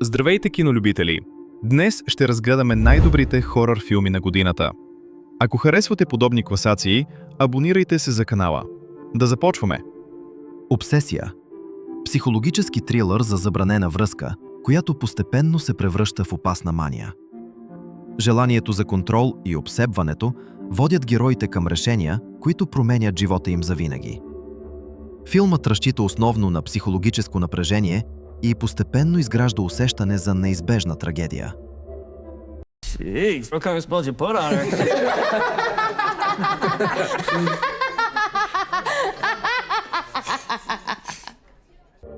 Здравейте, кинолюбители! Днес ще разгледаме най-добрите хорър филми на годината. Ако харесвате подобни класации, абонирайте се за канала. Да започваме! Обсесия. Психологически трилър за забранена връзка, която постепенно се превръща в опасна мания. Желанието за контрол и обсебването водят героите към решения, които променят живота им завинаги. Филмът разчита основно на психологическо напрежение и постепенно изгражда усещане за неизбежна трагедия. Jeez, what kind of spells you put on her?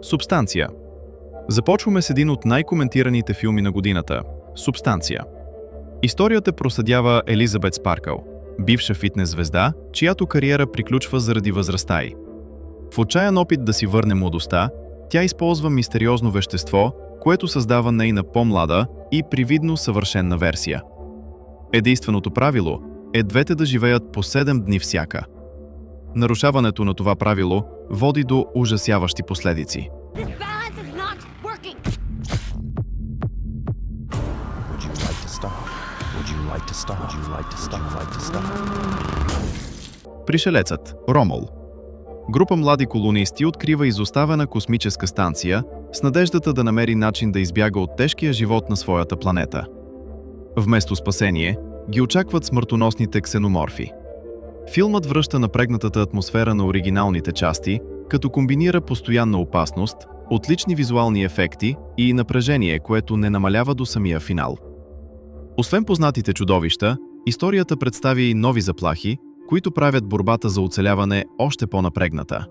Субстанция. Започваме с един от най-коментираните филми на годината – Субстанция. Историята проследява Елизабет Спаркъл, бивша фитнес звезда, чиято кариера приключва заради възрастта й. В отчаян опит да си върне младостта, тя използва мистериозно вещество, което създава нейна по-млада и привидно съвършенна версия. Единственото правило е двете да живеят по 7 дни всяка. Нарушаването на това правило води до ужасяващи последици. Пришелецът Ромул. Група млади колонисти открива изоставена космическа станция с надеждата да намери начин да избяга от тежкия живот на своята планета. Вместо спасение, ги очакват смъртоносните ксеноморфи. Филмът връща напрегнатата атмосфера на оригиналните части, като комбинира постоянна опасност, отлични визуални ефекти и напрежение, което не намалява до самия финал. Освен познатите чудовища, историята представя и нови заплахи, които правят борбата за оцеляване още по-напрегната.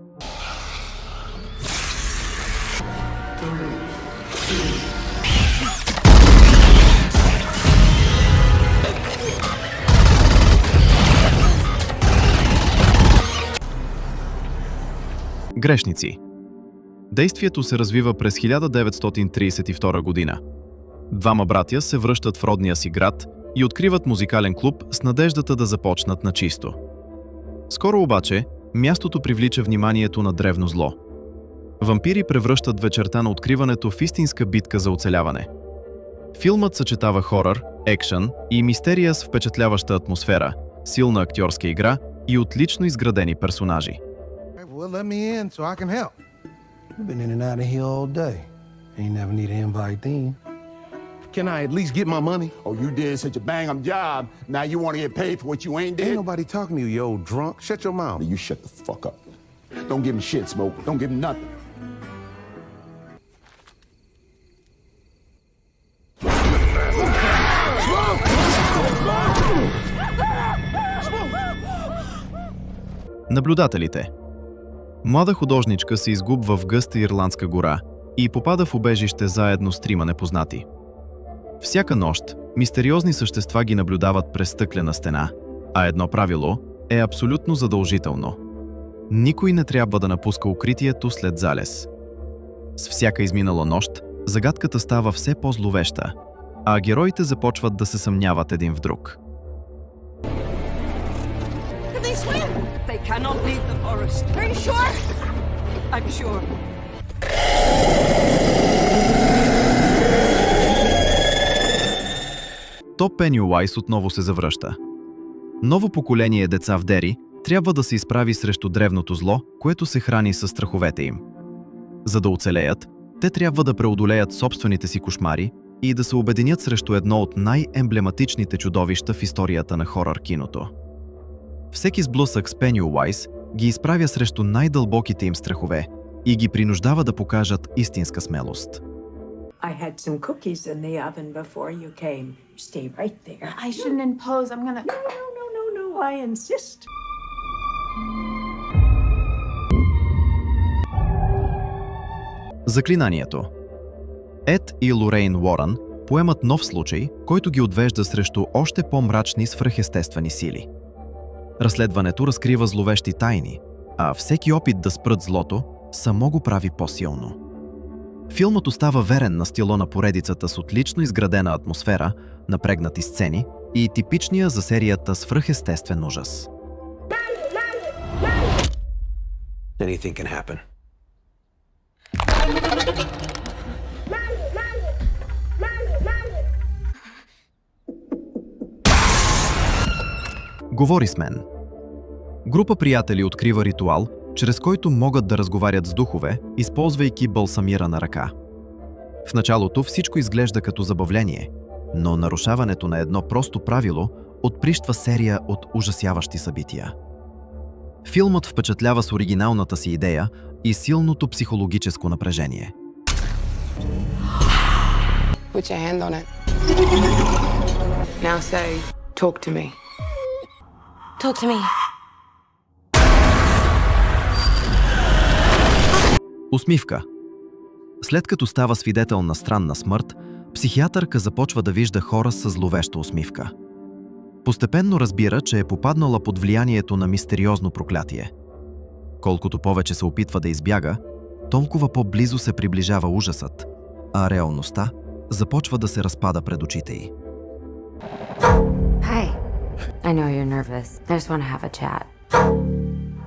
Грешници. Действието се развива през 1932 година. Двама братя се връщат в родния си град и откриват музикален клуб с надеждата да започнат на чисто. Скоро обаче, мястото привлича вниманието на древно зло. Вампири превръщат вечерта на откриването в истинска битка за оцеляване. Филмът съчетава хорър, екшън и мистерия с впечатляваща атмосфера, силна актьорска игра и отлично изградени персонажи. Well, let me in so I can help. You've been in and out of here all day. Ain't never need an invite then. Can I at least get my money? Oh, you did such a bang-up job. Now you want to get paid for what you ain't did? Ain't nobody talking to you, you old drunk. Shut your mouth. You shut the fuck up. Don't give him shit, Smoke. Don't give him nothing. Наблюдателите. Млада художничка се изгубва в гъста ирландска гора и попада в убежище заедно с трима непознати. Всяка нощ мистериозни същества ги наблюдават през стъклена стена, а едно правило е абсолютно задължително. Никой не трябва да напуска укритието след залез. С всяка изминала нощ загадката става все по-зловеща, а героите започват да се съмняват един в друг. They cannot leave the forest. Are you sure? I'm sure. То Пенюлайс отново се завръща. Ново поколение деца в Дери трябва да се изправи срещу древното зло, което се храни със страховете им. За да оцелеят, те трябва да преодолеят собствените си кошмари и да се обединят срещу едно от най-емблематичните чудовища в историята на хорър киното. Всеки сблъсък с Пенюлайс ги изправя срещу най-дълбоките им страхове и ги принуждава да покажат истинска смелост. I had some cookies in the oven before you came. Stay right there. I shouldn't impose. I'm gonna... No, I insist. Заклинанието. Ед и Лорейн Уорън поемат нов случай, който ги отвежда срещу още по-мрачни свръхестествени сили. Разследването разкрива зловещи тайни, а всеки опит да спрат злото само го прави по-силно. Филмът остава верен на стила на поредицата с отлично изградена атмосфера, напрегнати сцени и типичния за серията свръхестествен ужас. Anything can happen. Говори с мен. Група приятели открива ритуал, чрез който могат да разговарят с духове, използвайки балсамирана ръка. В началото всичко изглежда като забавление, но нарушаването на едно просто правило отприщва серия от ужасяващи събития. Филмът впечатлява с оригиналната си идея и силното психологическо напрежение. Put your hand on it. Now say, talk to me. Talk to me. Усмивка. След като става свидетел на странна смърт, психиатърка започва да вижда хора с зловеща усмивка. Постепенно разбира, че е попаднала под влиянието на мистериозно проклятие. Колкото повече се опитва да избяга, толкова по-близо се приближава ужасът, а реалността започва да се разпада пред очите й. Hi. I know you're nervous. I just want to have a chat.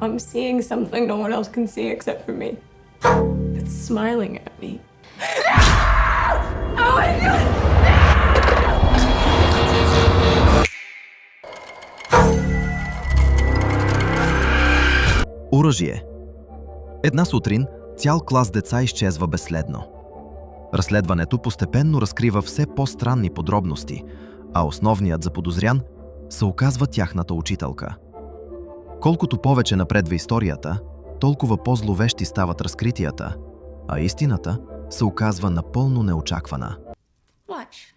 I'm seeing something no one else can see except for me. It's smiling at me. Oh my God! Оръжие. Една сутрин цял клас деца изчезва безследно. Разследването постепенно разкрива все по-странни подробности, а основният заподозрян се оказва тяхната учителка. Колкото повече напредва историята, толкова по-зловещи стават разкритията, а истината се оказва напълно неочаквана. Watch.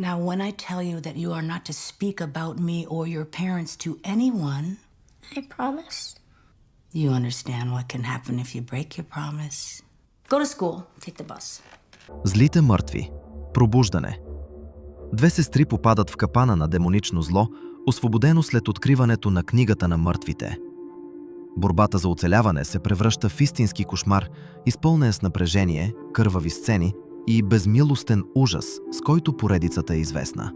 Now, when I tell you that you are not to speak about me or your parents to anyone, I promise. you understand what can happen if you break your promise. Go to school. Take the bus. Злите мъртви. Пробуждане. Две сестри попадат в капана на демонично зло, освободено след откриването на книгата на мъртвите. Борбата за оцеляване се превръща в истински кошмар, изпълнен с напрежение, кървави сцени и безмилостен ужас, с който поредицата е известна.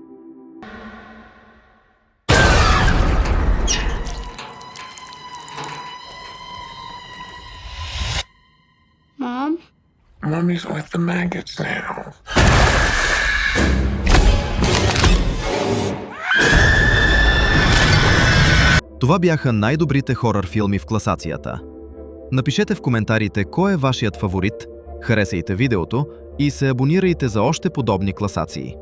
Mom? Mommy's with the maggots now. Това бяха най-добрите хорър филми в класацията. Напишете в коментарите кой е вашият фаворит, харесайте видеото и се абонирайте за още подобни класации.